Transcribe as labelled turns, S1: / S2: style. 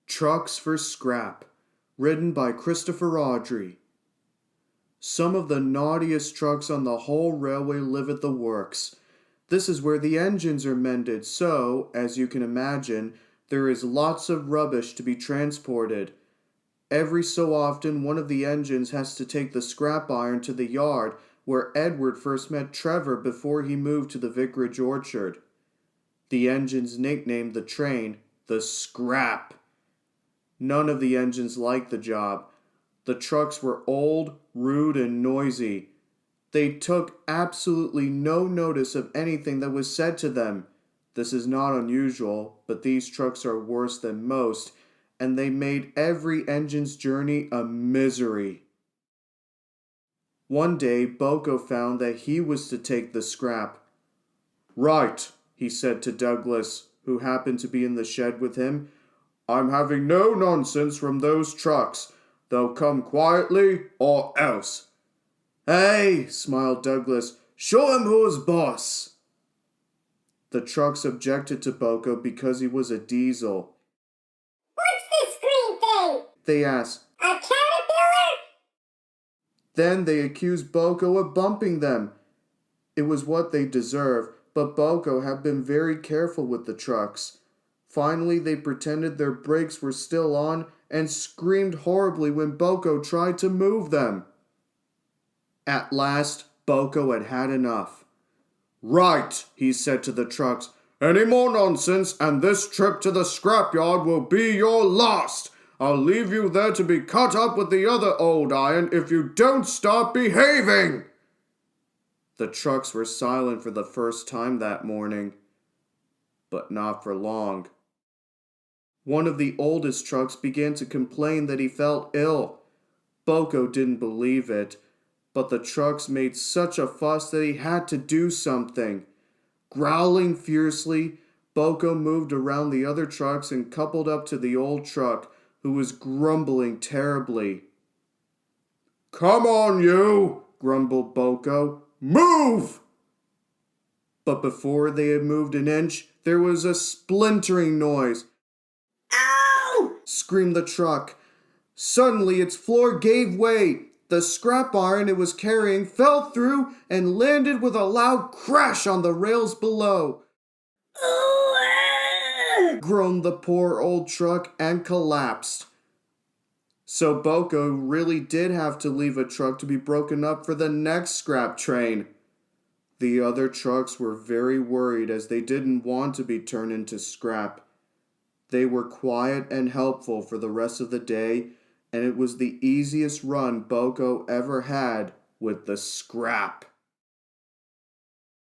S1: Trucks for Scrap, written by Christopher Audrey. Some of the naughtiest trucks on the whole railway live at the works. This is where the engines are mended, so, as you can imagine, there is lots of rubbish to be transported. Every so often, one of the engines has to take the scrap iron to the yard where Edward first met Trevor before he moved to the vicarage orchard. The engines nicknamed the train the Scrap. None of the engines liked the job. The trucks were old, rude, and noisy. They took absolutely no notice of anything that was said to them. This is not unusual, but these trucks are worse than most, and they made every engine's journey a misery. One day, BoCo found that he was to take the scrap. "Right," he said to Douglas, who happened to be in the shed with him. "I'm having no nonsense from those trucks. They'll come quietly or else." "Hey," smiled Douglas, "show him who's boss." The trucks objected to BoCo because he was a diesel.
S2: "What's this green thing?"
S1: they asked.
S2: "A caterpillar?"
S1: Then they accused BoCo of bumping them. It was what they deserved, but BoCo had been very careful with the trucks. Finally, they pretended their brakes were still on and screamed horribly when BoCo tried to move them. At last, BoCo had had enough. "Right," he said to the trucks. "Any more nonsense, and this trip to the scrapyard will be your last. I'll leave you there to be cut up with the other old iron if you don't start behaving." The trucks were silent for the first time that morning, but not for long. One of the oldest trucks began to complain that he felt ill. BoCo didn't believe it, but the trucks made such a fuss that he had to do something. Growling fiercely, BoCo moved around the other trucks and coupled up to the old truck, who was grumbling terribly. "Come on, you," grumbled BoCo. "Move!" But before they had moved an inch, there was a splintering noise.
S2: "Ow!"
S1: screamed the truck. Suddenly its floor gave way. The scrap iron it was carrying fell through and landed with a loud crash on the rails below.
S2: "Ooh!"
S1: Groaned the poor old truck and collapsed. So BoCo really did have to leave a truck to be broken up for the next scrap train. The other trucks were very worried as they didn't want to be turned into scrap. They were quiet and helpful for the rest of the day, and it was the easiest run BoCo ever had with the scrap.